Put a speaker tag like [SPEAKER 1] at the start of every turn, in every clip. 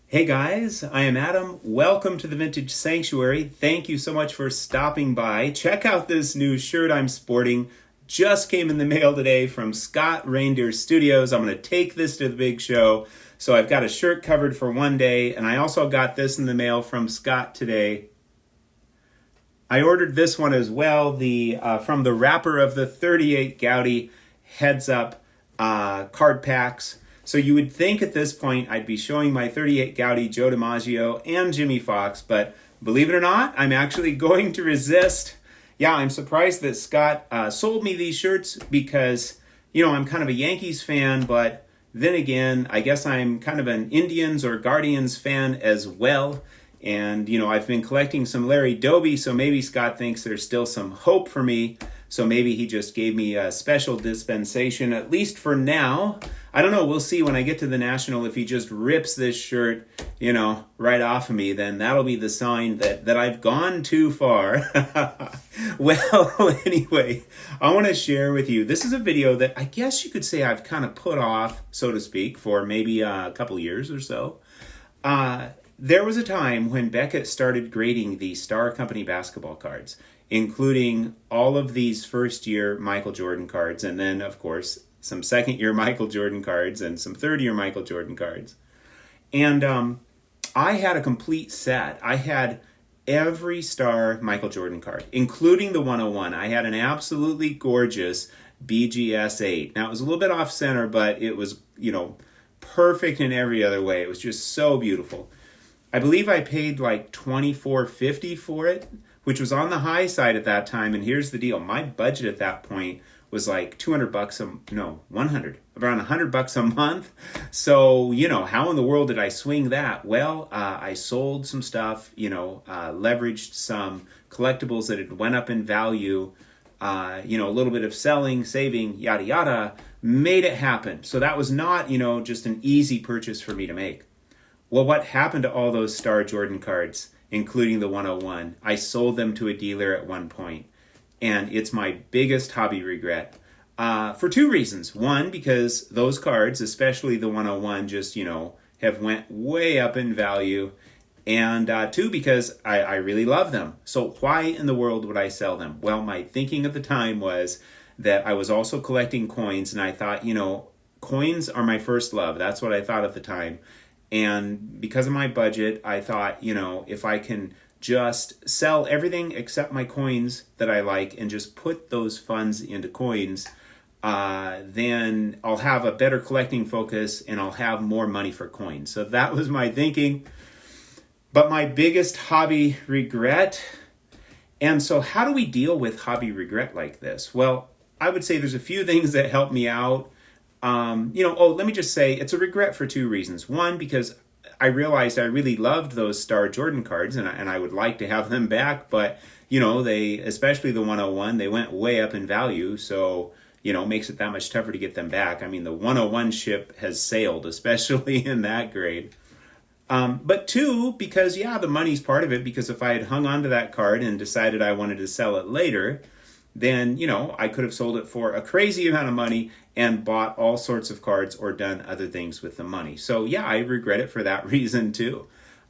[SPEAKER 1] Hey guys, I am Adam. Welcome to the Vintage Sanctuary. Thank you so much for stopping by. Check out this new shirt I'm sporting. Just came in the mail today from Scott Reindeer Studios. I'm going to take this to the big show. So I've got a shirt covered for one day, and I also got this in the mail from Scott today. I ordered this one as well, from the wrapper of the 38 Goudey Heads Up card packs. So you would think at this point I'd be showing my 38 Goudey Joe DiMaggio and Jimmy Fox, but believe it or not, I'm actually going to resist. Yeah, I'm surprised that Scott sold me these shirts because, I'm kind of a Yankees fan, but then again, I guess I'm kind of an Indians or Guardians fan as well. And, I've been collecting some Larry Doby, so maybe Scott thinks there's still some hope for me. So maybe he just gave me a special dispensation, at least for now. I don't know. We'll see when I get to the National. If he just rips this shirt, right off of me, then that'll be the sign that I've gone too far. Well, anyway, I want to share with you. This is a video that I guess you could say I've kind of put off, so to speak, for maybe a couple years or so. There was a time when Beckett started grading the Star Company basketball cards, including all of these first-year Michael Jordan cards, and then, of course, some second-year Michael Jordan cards and some third-year Michael Jordan cards. And I had a complete set. I had every Star Michael Jordan card, including the 101. I had an absolutely gorgeous BGS 8. Now, it was a little bit off-center, but it was, perfect in every other way. It was just so beautiful. I believe I paid like $24.50 for it, which was on the high side at that time. And here's the deal. My budget at that point was like $100, around $100 a month. So, how in the world did I swing that? Well, I sold some stuff, leveraged some collectibles that had went up in value, a little bit of selling, saving, yada, yada, made it happen. So that was not, just an easy purchase for me to make. Well, what happened to all those Star Jordan cards, including the 101? I sold them to a dealer at one point, and it's my biggest hobby regret for two reasons. One, because those cards, especially the 101, just, have went way up in value, and two, because I really love them. So why in the world would I sell them? Well, my thinking at the time was that I was also collecting coins, and I thought, coins are my first love. That's what I thought at the time. And because of my budget, I thought, if I can just sell everything except my coins that I like and just put those funds into coins, then I'll have a better collecting focus and I'll have more money for coins. So that was my thinking. But my biggest hobby regret. And so how do we deal with hobby regret like this? Well, I would say there's a few things that help me out. Let me just say it's a regret for two reasons. One, because I realized I really loved those Star Jordan cards and I would like to have them back, but, they, especially the 101, they went way up in value. So, makes it that much tougher to get them back. I mean, the 101 ship has sailed, especially in that grade. But two, because, the money's part of it, because if I had hung on to that card and decided I wanted to sell it later, then, I could have sold it for a crazy amount of money and bought all sorts of cards or done other things with the money. So, I regret it for that reason, too.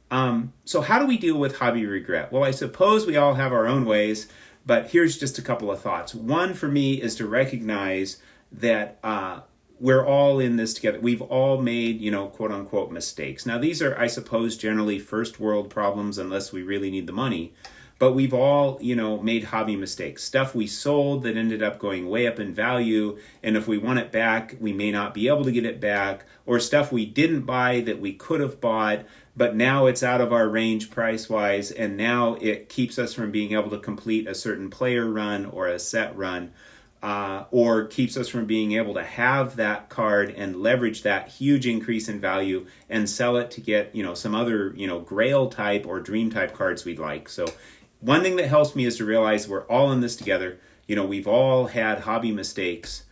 [SPEAKER 1] So how do we deal with hobby regret? Well, I suppose we all have our own ways, but here's just a couple of thoughts. One for me is to recognize that we're all in this together. We've all made, quote unquote mistakes. Now, these are, I suppose, generally first world problems unless we really need the money. But we've all, made hobby mistakes. Stuff we sold that ended up going way up in value. And if we want it back, we may not be able to get it back. Or stuff we didn't buy that we could have bought, but now it's out of our range price-wise. And now it keeps us from being able to complete a certain player run or a set run. Or keeps us from being able to have that card and leverage that huge increase in value and sell it to get, some other, grail type or dream type cards we'd like. So one thing that helps me is to realize we're all in this together. We've all had hobby mistakes.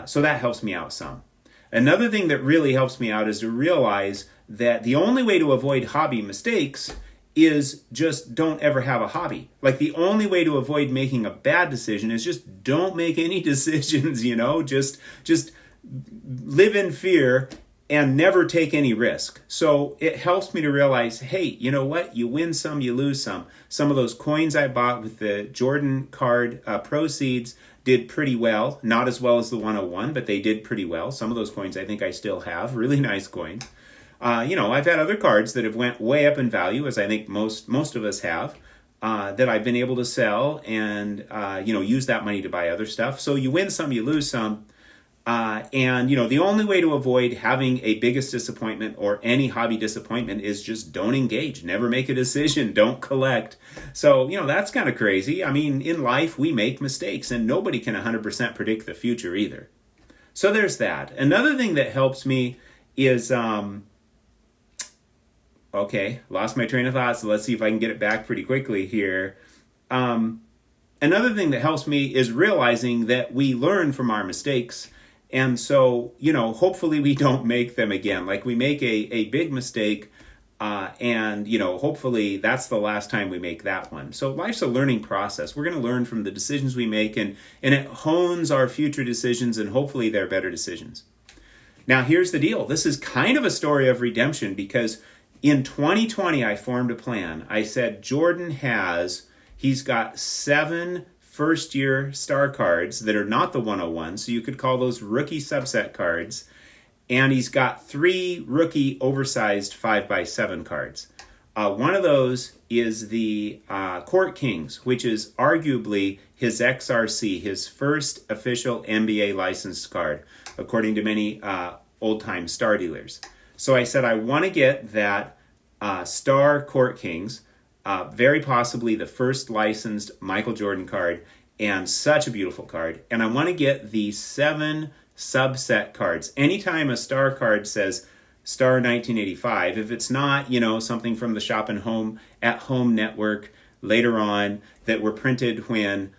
[SPEAKER 1] So that helps me out some. Another thing that really helps me out is to realize that the only way to avoid hobby mistakes is just don't ever have a hobby. Like the only way to avoid making a bad decision is just don't make any decisions, just live in fear and never take any risk. So it helps me to realize, hey, you know what? You win some, you lose some. Some of those coins I bought with the Jordan card proceeds did pretty well. Not as well as the 101, but they did pretty well. Some of those coins I think I still have. Really nice coins. I've had other cards that have went way up in value, as I think most of us have, that I've been able to sell and, use that money to buy other stuff. So you win some, you lose some. The only way to avoid having a biggest disappointment or any hobby disappointment is just don't engage, never make a decision, don't collect. So, that's kind of crazy. I mean, in life, we make mistakes and nobody can 100% predict the future either. So there's that. Another thing that helps me is, lost my train of thought. So let's see if I can get it back pretty quickly here. Another thing that helps me is realizing that we learn from our mistakes. And so, hopefully we don't make them again. Like we make a big mistake hopefully that's the last time we make that one. So life's a learning process. We're going to learn from the decisions we make and it hones our future decisions and hopefully they're better decisions. Now, here's the deal. This is kind of a story of redemption because in 2020, I formed a plan. I said, he's got 7 first-year star cards that are not the 101, so you could call those rookie subset cards. And he's got 3 rookie oversized 5x7 cards. One of those is the Court Kings, which is arguably his XRC, his first official NBA licensed card, according to many old-time star dealers. So I said I want to get that Star Court Kings, very possibly the first licensed Michael Jordan card, and such a beautiful card. And I want to get the 7 subset cards. Anytime a star card says Star 1985, if it's not, something from the Shop and Home at Home network later on that were printed when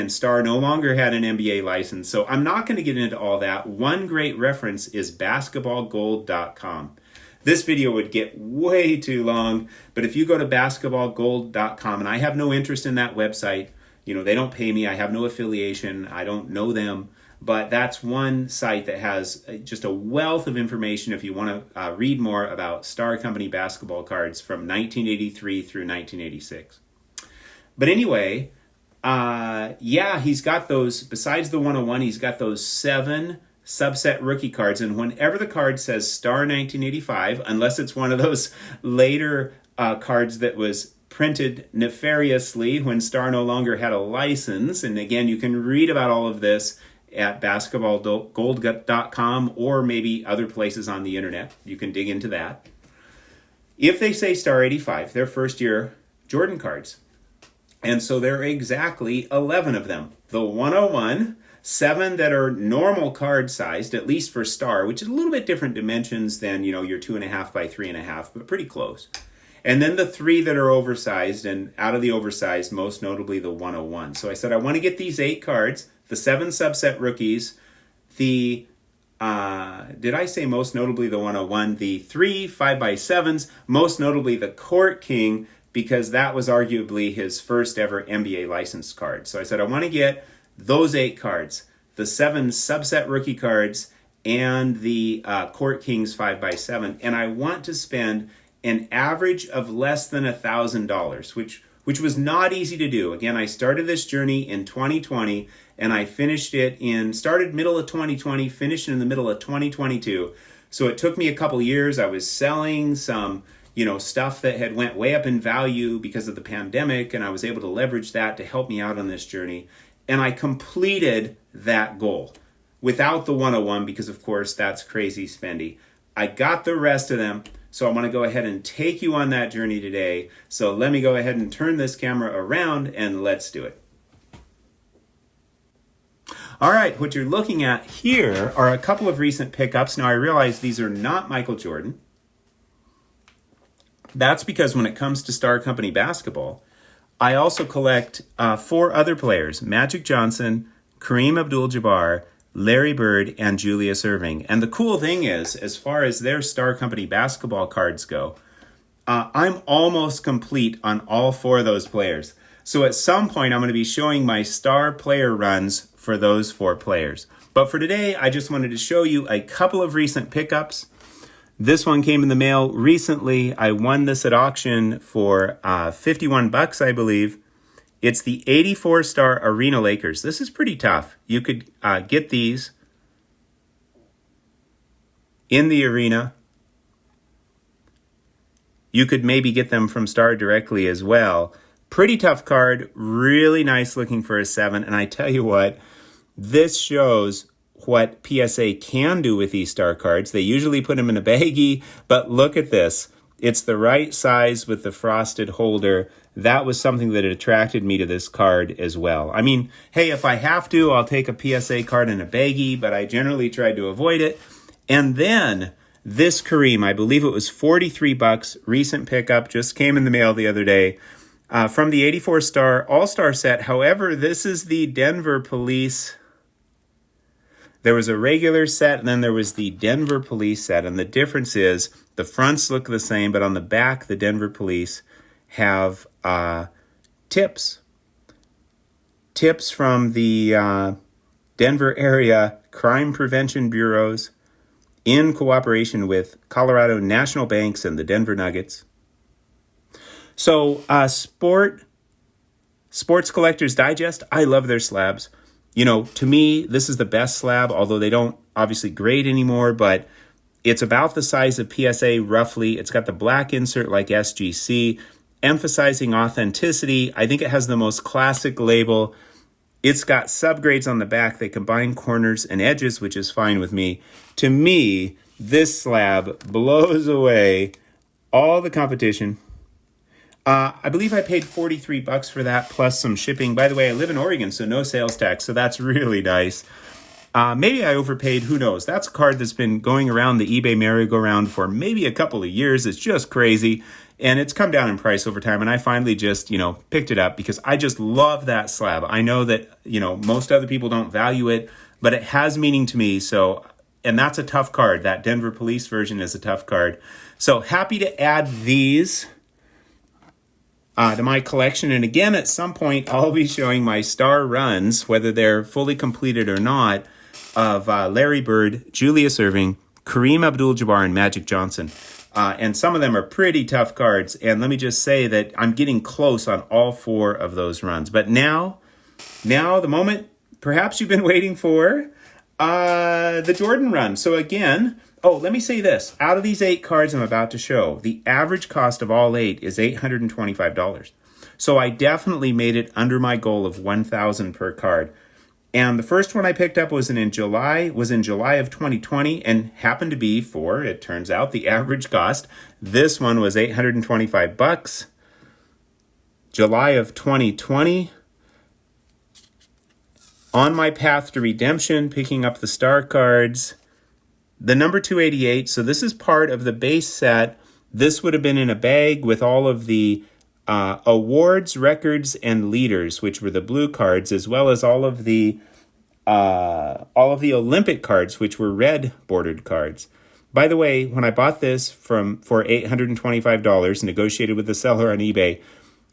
[SPEAKER 1] Star no longer had an NBA license. So I'm not going to get into all that. One great reference is basketballgold.com. This video would get way too long, but if you go to basketballgold.com, and I have no interest in that website, they don't pay me, I have no affiliation, I don't know them, but that's one site that has just a wealth of information if you want to read more about Star Company basketball cards from 1983 through 1986. But anyway, he's got those, besides the 101, he's got those 7 subset rookie cards, and whenever the card says Star 1985, unless it's one of those later cards that was printed nefariously when Star no longer had a license, and again, you can read about all of this at basketballgold.com or maybe other places on the internet. You can dig into that. If they say Star 85, they're first year Jordan cards. And so there are exactly 11 of them. The 101, 7 that are normal card sized, at least for Star, which is a little bit different dimensions than, your 2.5 by 3.5, but pretty close. And then the 3 that are oversized, and out of the oversized, most notably the 101. So I said, I want to get these 8 cards, the 7 subset rookies, did I say most notably the 101? The 3 5x7s, most notably the Court King, because that was arguably his first ever NBA licensed card. So I said, I want to get those 8 cards, the 7 subset rookie cards, and the Court Kings 5x7. And I want to spend an average of less than $1,000, which was not easy to do. Again, I started this journey in 2020, and I started middle of 2020, finished in the middle of 2022. So it took me a couple years. I was selling some, stuff that had went way up in value because of the pandemic, and I was able to leverage that to help me out on this journey. And I completed that goal without the 101 because, of course, that's crazy spendy. I got the rest of them. So I want to go ahead and take you on that journey today. So let me go ahead and turn this camera around and let's do it. All right, what you're looking at here are a couple of recent pickups. Now I realize these are not Michael Jordan. That's because when it comes to Star Company basketball, I also collect 4 other players, Magic Johnson, Kareem Abdul-Jabbar, Larry Bird, and Julius Erving. And the cool thing is, as far as their Star Company basketball cards go, I'm almost complete on all 4 of those players. So at some point, I'm going to be showing my star player runs for those 4 players. But for today, I just wanted to show you a couple of recent pickups. This one came in the mail recently. I won this at auction for $51, I believe. It's the 84-star Arena Lakers. This is pretty tough. You could get these in the arena. You could maybe get them from Star directly as well. Pretty tough card, really nice looking for a 7. And I tell you what, this shows what PSA can do with these Star cards. They usually put them in a baggie, but look at this. It's the right size with the frosted holder. That was something that attracted me to this card as well. I mean, hey, if I have to, I'll take a PSA card in a baggie, but I generally try to avoid it. And then this Kareem, I believe it was $43, recent pickup, just came in the mail the other day, from the 84-star All-Star set. However, this is the Denver Police. There was a regular set, and then there was the Denver Police set. And the difference is the fronts look the same, but on the back, the Denver Police have tips. Tips from the Denver area crime prevention bureaus in cooperation with Colorado National Banks and the Denver Nuggets. So Sports Collectors Digest, I love their slabs. You know, to me, this is the best slab, although they don't obviously grade anymore, but it's about the size of PSA roughly. It's got the black insert like SGC, emphasizing authenticity. I think it has the most classic label. It's got subgrades on the back. They combine corners and edges, which is fine with me. To me, this slab blows away all the competition. I believe I paid $43 for that, plus some shipping. By the way, I live in Oregon, so no sales tax, so that's really nice. Maybe I overpaid, who knows? That's a card that's been going around the eBay merry-go-round for maybe a couple of years. It's just crazy, and it's come down in price over time, and I finally just, picked it up because I just love that slab. I know that, most other people don't value it, but it has meaning to me, so, and that's a tough card. That Denver Police version is a tough card. So happy to add these to my collection. And again, at some point, I'll be showing my Star runs, whether they're fully completed or not, of Larry Bird, Julius Erving, Kareem Abdul-Jabbar, and Magic Johnson. And some of them are pretty tough cards. And let me just say that I'm getting close on all 4 of those runs. But now the moment perhaps you've been waiting for, the Jordan run. So again, let me say this. Out of these 8 cards I'm about to show, the average cost of all 8 is $825. So I definitely made it under my goal of $1,000 per card. And the first one I picked up was in July of 2020 and happened to be for, it turns out, the average cost. This one was $825. July of 2020. On my path to redemption, picking up the Star cards. The number 288, so this is part of the base set. This would have been in a bag with all of the awards, records, and leaders, which were the blue cards, as well as all of the Olympic cards, which were red bordered cards. By the way, when I bought this for $825, negotiated with the seller on eBay,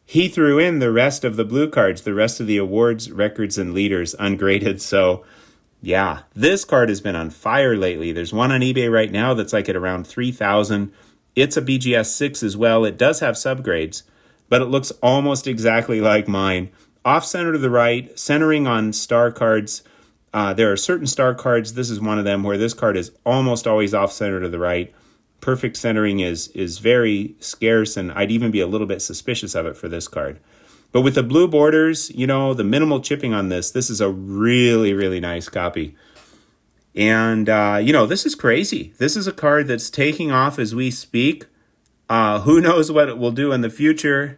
[SPEAKER 1] he threw in the rest of the blue cards, the rest of the awards, records, and leaders ungraded. So yeah, this card has been on fire lately. There's one on eBay right now that's like at around $3,000. It's a BGS 6 as well. It does have subgrades, but it looks almost exactly like mine. Off-center to the right, centering on Star cards. There are certain Star cards, this is one of them, where this card is almost always off-center to the right. Perfect centering is very scarce, and I'd even be a little bit suspicious of it for this card. But with the blue borders, the minimal chipping on this is a really, really nice copy. And, this is crazy. This is a card that's taking off as we speak. Who knows what it will do in the future.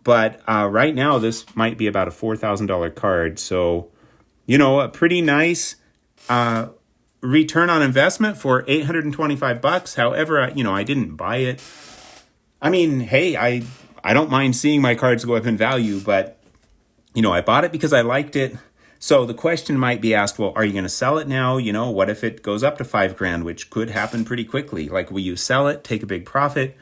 [SPEAKER 1] But right now, this might be about a $4,000 card. So, a pretty nice return on investment for $825. However, I didn't buy it. I mean, hey, I don't mind seeing my cards go up in value, but, I bought it because I liked it. So the question might be asked, well, are you going to sell it now? What if it goes up to $5,000, which could happen pretty quickly? Like, will you sell it, take a big profit?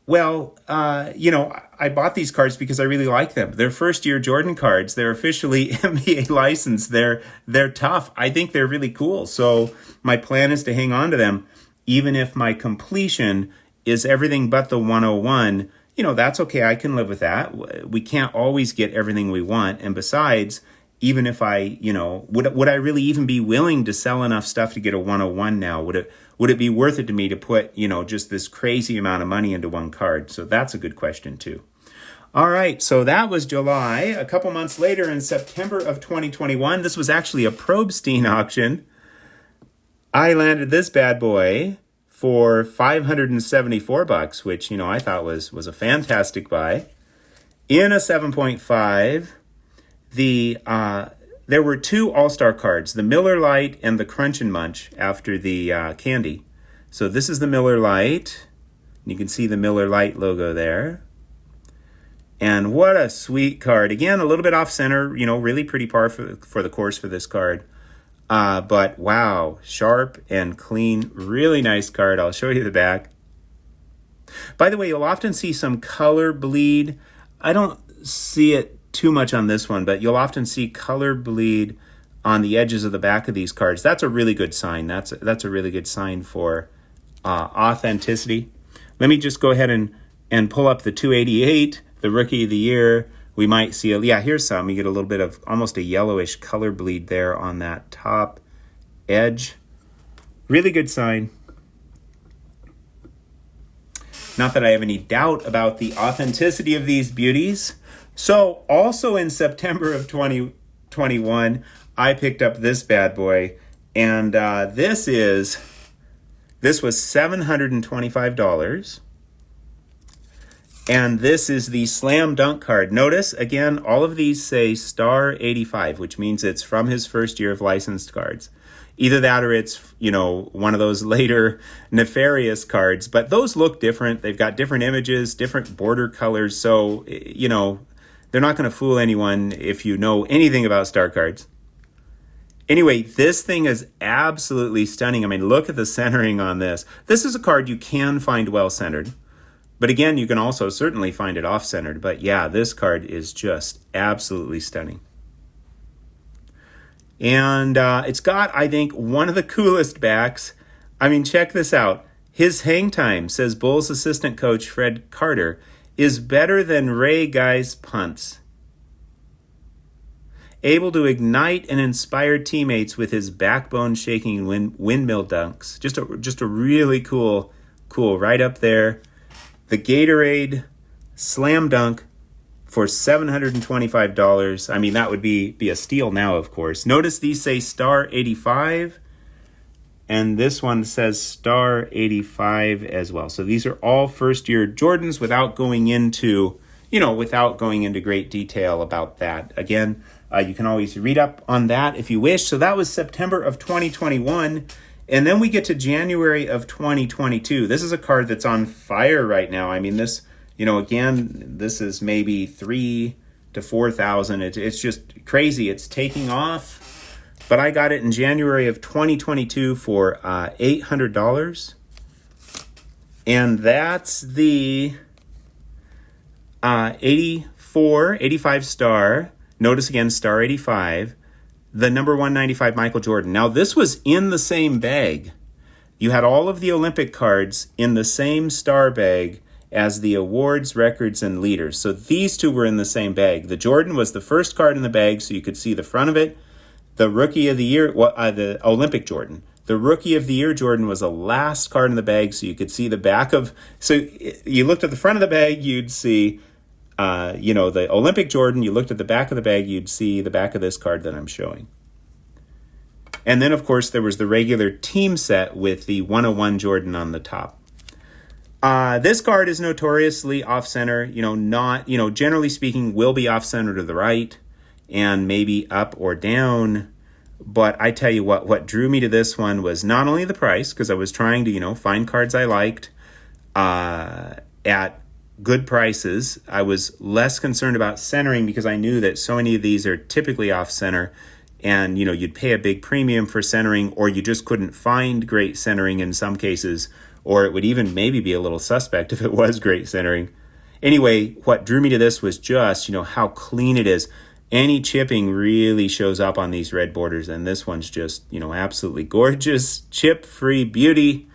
[SPEAKER 1] Well, I bought these cards because I really like them. They're first year Jordan cards. They're officially NBA licensed. They're tough. I think they're really cool. So my plan is to hang on to them, even if my completion is everything but the 101. That's okay. I can live with that. We can't always get everything we want. And besides, even if I, would I really even be willing to sell enough stuff to get a 101 now? Would it be worth it to me to put, just this crazy amount of money into one card? So that's a good question too. All right, so that was July. A couple months later, in September of 2021, this was actually a Probstein auction. I landed this bad boy for $574, which, I thought was a fantastic buy. In a 7.5, there were two All-Star cards, the Miller Lite and the Crunch and Munch after the candy. So this is the Miller Lite. You can see the Miller Lite logo there. And what a sweet card. Again, a little bit off center, really pretty par for the course for this card. But wow, sharp and clean, really nice card. I'll show you the back. By the way, you'll often see some color bleed. I don't see it too much on this one, but you'll often see color bleed on the edges of the back of these cards. That's a really good sign. That's a really good sign for authenticity. Let me just go ahead and pull up the 288, the Rookie of the Year. We might see, here's some. You get a little bit of almost a yellowish color bleed there on that top edge. Really good sign. Not that I have any doubt about the authenticity of these beauties. So also in September of 2021, I picked up this bad boy. And this was $725. And this is the Slam Dunk card. Notice, again, all of these say Star 85, which means it's from his first year of licensed cards. Either that or it's, one of those later nefarious cards. But those look different. They've got different images, different border colors. So, they're not going to fool anyone if you know anything about Star cards. Anyway, this thing is absolutely stunning. I mean, look at the centering on this. This is a card you can find well-centered. But again, you can also certainly find it off-centered. But yeah, this card is just absolutely stunning. And it's got, I think, one of the coolest backs. I mean, check this out. His hang time, says Bulls assistant coach Fred Carter, is better than Ray Guy's punts. Able to ignite and inspire teammates with his backbone-shaking windmill dunks. Just a really cool right up there. The Gatorade Slam Dunk for $725. I mean, that would be a steal now, of course. Notice these say Star 85, and this one says Star 85 as well. So these are all first-year Jordans without going into great detail about that. Again, you can always read up on that if you wish. So that was September of 2021. And then we get to January of 2022. This is a card that's on fire right now. I mean, this, again, this is maybe 3,000 to 4,000. It's just crazy. It's taking off. But I got it in January of 2022 for $800. And that's the 85 star. Notice again, Star 85. The number 195 Michael Jordan. Now, this was in the same bag. You had all of the Olympic cards in the same star bag as the awards, records, and leaders. So these two were in the same bag. The Jordan was the first card in the bag, so you could see the front of it. The Rookie of the Year, the Olympic Jordan. The Rookie of the Year Jordan was the last card in the bag, so you could see the back of... So you looked at the front of the bag, you'd see... the Olympic Jordan, you looked at the back of the bag, you'd see the back of this card that I'm showing. And then, of course, there was the regular team set with the 101 Jordan on the top. This card is notoriously off-center, generally speaking, will be off-center to the right and maybe up or down. But I tell you what drew me to this one was not only the price, because I was trying to, find cards I liked at good prices. I was less concerned about centering because I knew that so many of these are typically off-center, and you'd pay a big premium for centering, or you just couldn't find great centering in some cases, or it would even maybe be a little suspect if it was great centering. Anyway, what drew me to this was just, how clean it is. Any chipping really shows up on these red borders, and this one's just, absolutely gorgeous, chip-free beauty.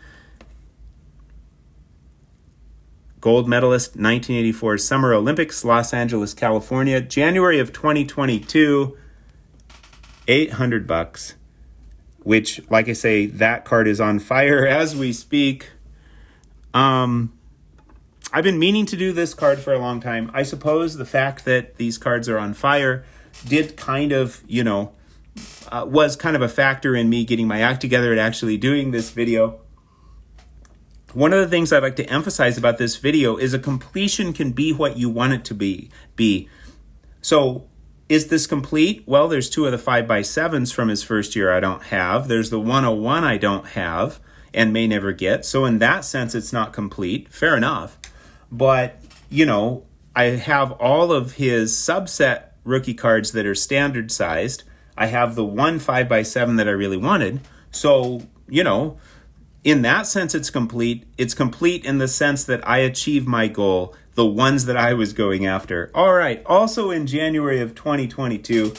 [SPEAKER 1] Gold medalist, 1984 Summer Olympics, Los Angeles, California, January of 2022, $800, which, like I say, that card is on fire as we speak. I've been meaning to do this card for a long time. I suppose the fact that these cards are on fire did kind of, was kind of a factor in me getting my act together and actually doing this video. One of the things I'd like to emphasize about this video is a completion can be what you want it to be. So is this complete? Well, there's 2 of the 5x7s from his first year I don't have. There's the 101 I don't have and may never get. So in that sense, it's not complete. Fair enough. But, I have all of his subset rookie cards that are standard sized. I have the 1 5x7 that I really wanted. So, in that sense, it's complete. It's complete in the sense that I achieved my goal, the ones that I was going after. All right. Also in January of 2022,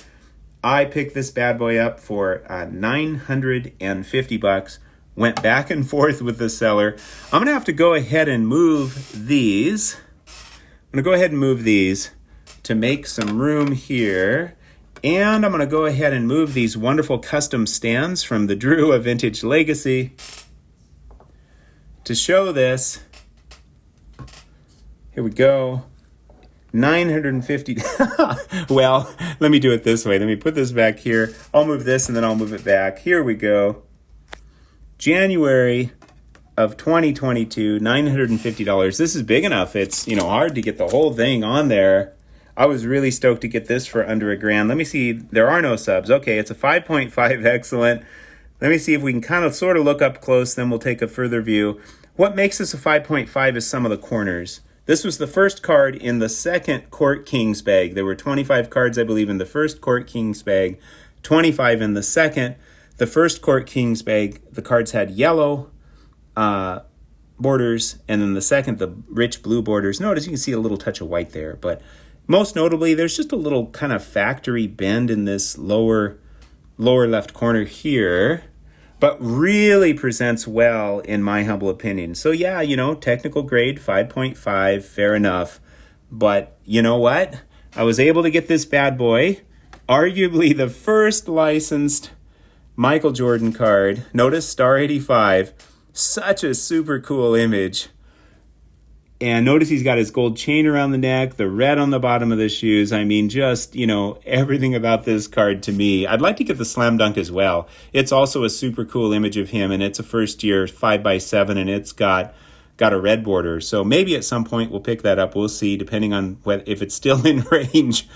[SPEAKER 1] I picked this bad boy up for $950. Went back and forth with the seller. I'm going to have to go ahead and move these. To make some room here. And I'm going to go ahead and move these wonderful custom stands from the Drew of Vintage Legacy to show this. Here we go. $950. Well, let me do it this way. Let me put this back here. I'll move this and then I'll move it back. Here we go. January of 2022, $950. This is big enough. It's, hard to get the whole thing on there. I was really stoked to get this for under $1,000. Let me see. There are no subs. Okay, it's a 5.5 excellent. Let me see if we can kind of sort of look up close, then we'll take a further view. What makes this a 5.5 is some of the corners. This was the first card in the second Court Kings bag. There were 25 cards, I believe, in the first Court Kings bag, 25 in the second. The first Court Kings bag, the cards had yellow borders, and then the second, the rich blue borders. Notice you can see a little touch of white there, but most notably, there's just a little kind of factory bend in this lower left corner here, but really presents well in my humble opinion. So yeah, technical grade 5.5, fair enough. But you know what? I was able to get this bad boy, arguably the first licensed Michael Jordan card. Notice star 85. Such a super cool image. And notice he's got his gold chain around the neck, the red on the bottom of the shoes. I mean, just, everything about this card to me. I'd like to get the slam dunk as well. It's also a super cool image of him, and it's a first year 5x7, and it's got a red border. So maybe at some point we'll pick that up. We'll see, depending on if it's still in range.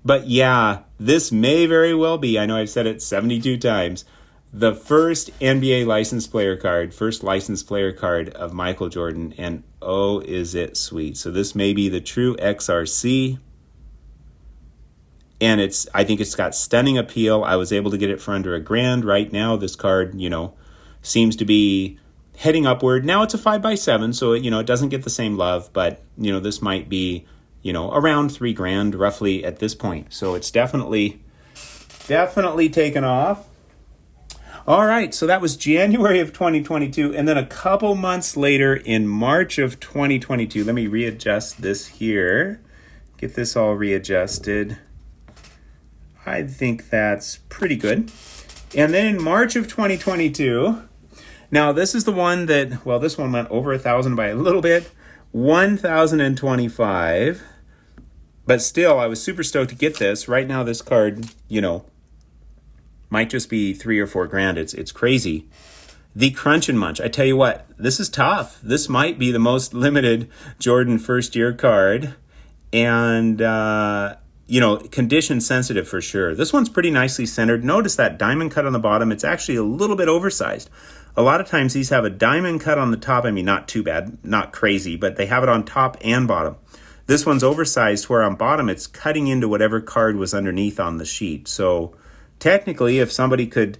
[SPEAKER 1] But yeah, this may very well be, I know I've said it 72 times, the first NBA licensed player card, of Michael Jordan, and oh, is it sweet. So this may be the true XRC, and I think it's got stunning appeal. I was able to get it for under $1,000. Right now, this card, seems to be heading upward. Now it's a 5x7, so it doesn't get the same love, but this might be around $3,000 roughly at this point. So it's definitely taken off. All right, so that was January of 2022, and then a couple months later in March of 2022, let me readjust this here, get this all readjusted. I think that's pretty good. And then in March of 2022, now this is the one that, this one went over 1,000 by a little bit, 1,025, but still, I was super stoked to get this. Right now, this card, might just be $3,000 or $4,000. It's crazy. The Crunch and Munch. I tell you what, this is tough. This might be the most limited Jordan first year card, and condition sensitive for sure. This one's pretty nicely centered. Notice that diamond cut on the bottom. It's actually a little bit oversized. A lot of times these have a diamond cut on the top. I mean, not too bad, not crazy, but they have it on top and bottom. This one's oversized where on bottom it's cutting into whatever card was underneath on the sheet. So technically, if somebody could,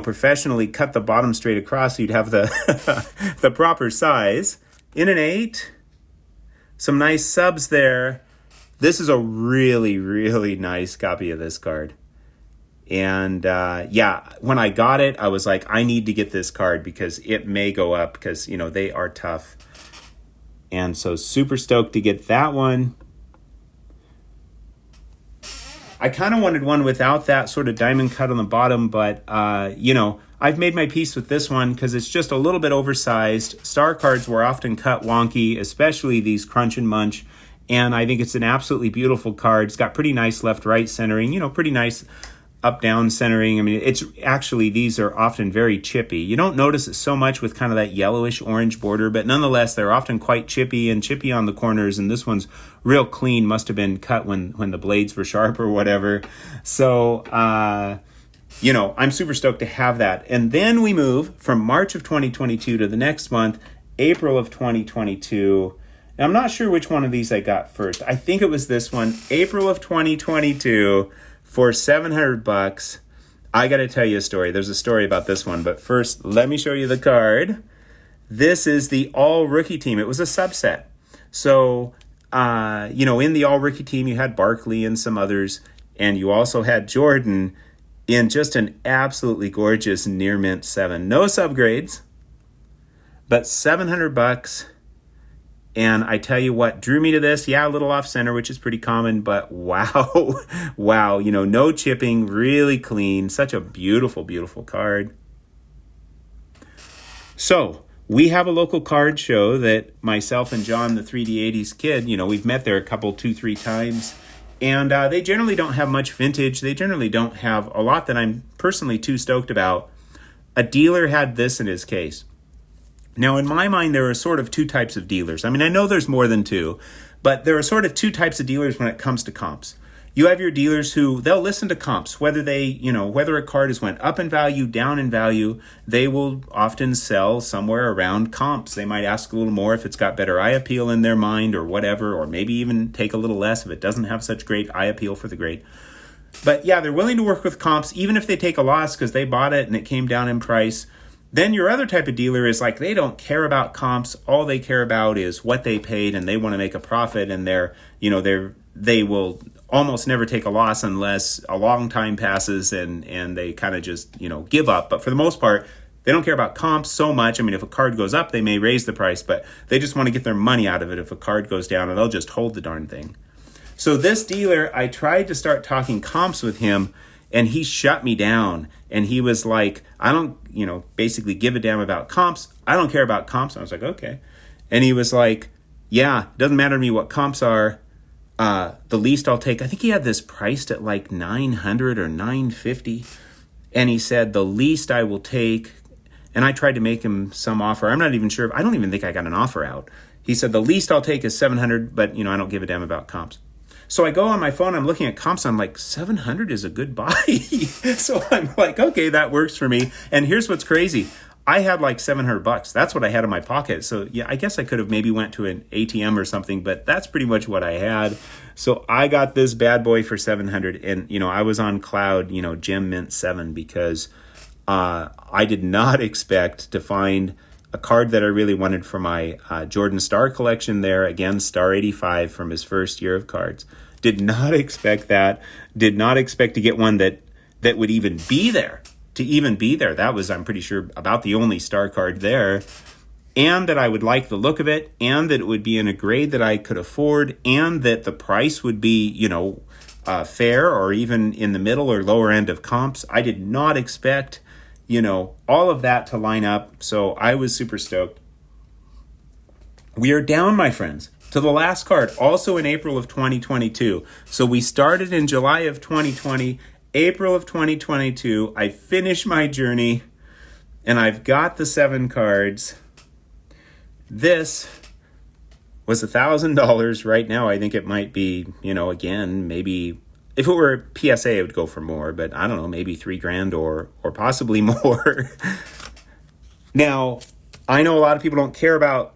[SPEAKER 1] professionally cut the bottom straight across so you'd have the the proper size. In an 8, some nice subs there. This is a really, really nice copy of this card. And when I got it, I was like, I need to get this card because it may go up because, they are tough. And so super stoked to get that one. I kind of wanted one without that sort of diamond cut on the bottom, but, I've made my peace with this one because it's just a little bit oversized. Star cards were often cut wonky, especially these Crunch and Munch. And I think it's an absolutely beautiful card. It's got pretty nice left-right centering, pretty nice up-down centering. I mean, it's actually, these are often very chippy. You don't notice it so much with kind of that yellowish-orange border, but nonetheless, they're often quite chippy on the corners, and this one's real clean. Must have been cut when the blades were sharp or whatever. So, I'm super stoked to have that. And then we move from March of 2022 to the next month, April of 2022. And I'm not sure which one of these I got first. I think it was this one, April of 2022. For $700, I got to tell you a story. There's a story about this one, but first, let me show you the card. This is the all-rookie team. It was a subset. So, in the all-rookie team, you had Barkley and some others, and you also had Jordan in just an absolutely gorgeous near mint 7. No subgrades, but $700. And I tell you what, drew me to this. Yeah, a little off center, which is pretty common, but wow, wow, no chipping, really clean. Such a beautiful, beautiful card. So we have a local card show that myself and John, the 3D80s kid, we've met there a couple, 2-3 times. And they generally don't have much vintage. They generally don't have a lot that I'm personally too stoked about. A dealer had this in his case. Now, in my mind, there are sort of 2 types of dealers. I mean, I know there's more than 2, but there are sort of 2 types of dealers when it comes to comps. You have your dealers who, they'll listen to comps, whether whether a card has went up in value, down in value, they will often sell somewhere around comps. They might ask a little more if it's got better eye appeal in their mind or whatever, or maybe even take a little less if it doesn't have such great eye appeal for the grade. But yeah, they're willing to work with comps, even if they take a loss because they bought it and it came down in price. Then your other type of dealer is like, they don't care about comps. All they care about is what they paid and they want to make a profit, and they will almost never take a loss unless a long time passes and they kind of just, give up. But for the most part, they don't care about comps so much. I mean, if a card goes up, they may raise the price, but they just want to get their money out of it if a card goes down, and they'll just hold the darn thing. So this dealer, I tried to start talking comps with him, and he shut me down. And he was like, I don't, basically give a damn about comps. I don't care about comps. And I was like, okay. And he was like, yeah, doesn't matter to me what comps are. The least I'll take, I think he had this priced at like $900 or $950. And he said, the least I will take, and I tried to make him some offer. I'm not even sure. I don't even think I got an offer out. He said, the least I'll take is $700, but, I don't give a damn about comps. So I go on my phone, I'm looking at comps, I'm like, 700 is a good buy. So I'm like, okay, that works for me. And here's what's crazy. I had like $700. That's what I had in my pocket. So yeah, I guess I could have maybe went to an ATM or something, but that's pretty much what I had. So I got this bad boy for 700, and I was on cloud, gem mint 7, because I did not expect to find a card that I really wanted for my Jordan Star collection there. Again, Star 85 from his first year of cards. Did not expect that. Did not expect to get one that would even be there. That was, I'm pretty sure, about the only Star card there. And that I would like the look of it, and that it would be in a grade that I could afford, and that the price would be, fair or even in the middle or lower end of comps. I did not expect all of that to line up. So I was super stoked. We are down, my friends, to the last card, also in April of 2022. So we started in July of 2020, April of 2022. I finished my journey, and I've got the 7 cards. This was $1,000 right now. I think it might be, again, maybe if it were PSA, it would go for more, but I don't know, maybe $3,000 or possibly more. Now, I know a lot of people don't care about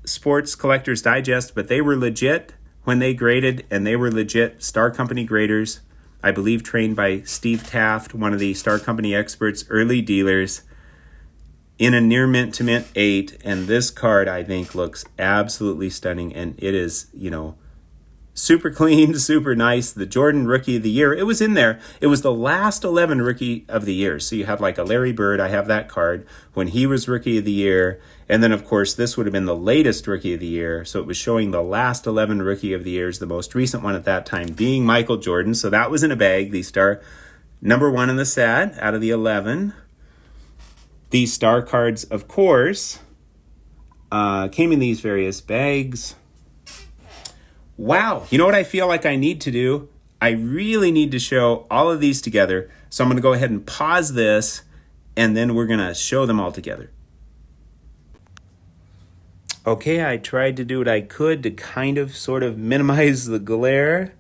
[SPEAKER 1] Sports Collectors Digest, but they were legit when they graded, and they were legit Star Company graders. I believe trained by Steve Taft, one of the Star Company experts, early dealers, in a near mint to mint 8. And this card, I think, looks absolutely stunning. And it is, super clean, super nice. The Jordan Rookie of the Year, it was in there. It was the last 11 Rookie of the Year. So you have like a Larry Bird, I have that card, when he was Rookie of the Year. And then, of course, this would have been the latest Rookie of the Year. So it was showing the last 11 Rookie of the Years, the most recent one at that time being Michael Jordan. So that was in a bag. The Star number 1 in the set out of the 11. These Star cards, of course, came in these various bags. Wow, you know what I feel like I need to do? I really need to show all of these together. So I'm going to go ahead and pause this, and then we're going to show them all together. Okay, I tried to do what I could to kind of sort of minimize the glare.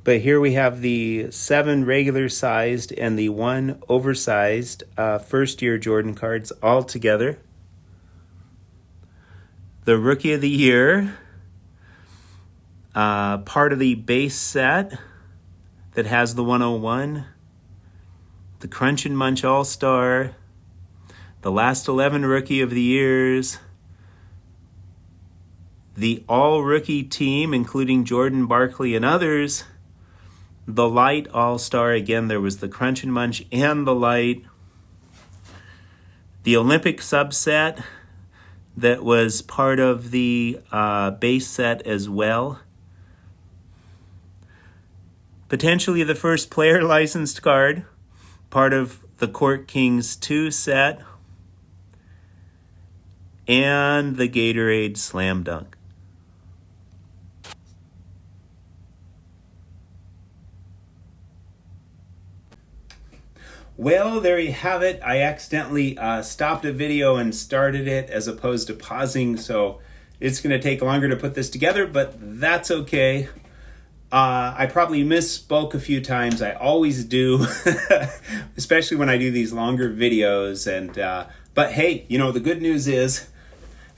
[SPEAKER 1] But here we have the 7 regular sized and the 1 oversized first-year Jordan cards all together. The Rookie of the Year, part of the base set that has the 101, the Crunch and Munch All-Star, the last 11 Rookie of the Years, the all-rookie team, including Jordan, Barkley, and others, the Light All-Star, again, there was the Crunch and Munch and the Light, the Olympic subset that was part of the base set as well, potentially the first player licensed card, part of the Court Kings 2 set, and the Gatorade Slam Dunk. Well, there you have it. I accidentally stopped a video and started it as opposed to pausing, so it's going to take longer to put this together, but that's okay. I probably misspoke a few times. I always do, especially when I do these longer videos. But hey, the good news is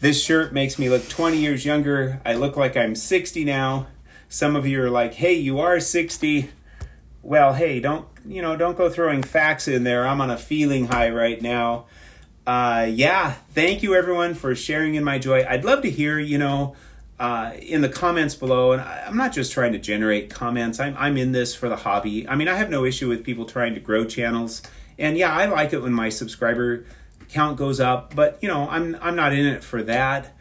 [SPEAKER 1] this shirt makes me look 20 years younger. I look like I'm 60 now. Some of you are like, hey, you are 60. Well, hey, don't go throwing facts in there. I'm on a feeling high right now. Thank you everyone for sharing in my joy. I'd love to hear, in the comments below, and I'm not just trying to generate comments. I'm in this for the hobby. I mean, I have no issue with people trying to grow channels, and yeah, I like it when my subscriber count goes up. But I'm not in it for that.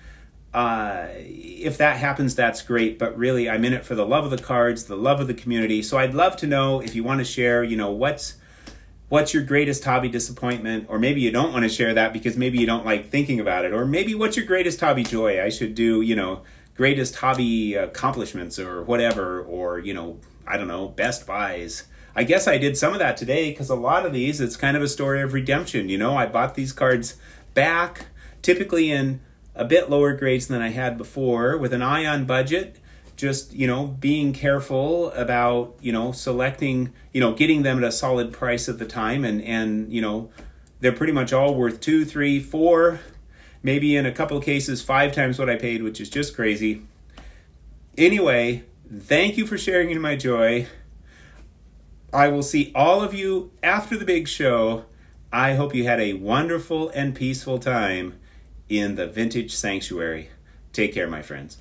[SPEAKER 1] If that happens, that's great. But really, I'm in it for the love of the cards, the love of the community. So I'd love to know if you want to share. What's your greatest hobby disappointment? Or maybe you don't want to share that because maybe you don't like thinking about it. Or maybe what's your greatest hobby joy? I should do, greatest hobby accomplishments or whatever. Or, I don't know, best buys. I guess I did some of that today because a lot of these, it's kind of a story of redemption. I bought these cards back, typically in a bit lower grades than I had before, with an eye on budget. Just, being careful about, selecting, getting them at a solid price at the time. And they're pretty much all worth 2, 3, 4, maybe in a couple of cases, 5 times what I paid, which is just crazy. Anyway, thank you for sharing in my joy. I will see all of you after the big show. I hope you had a wonderful and peaceful time in the Vintage Sanctuary. Take care, my friends.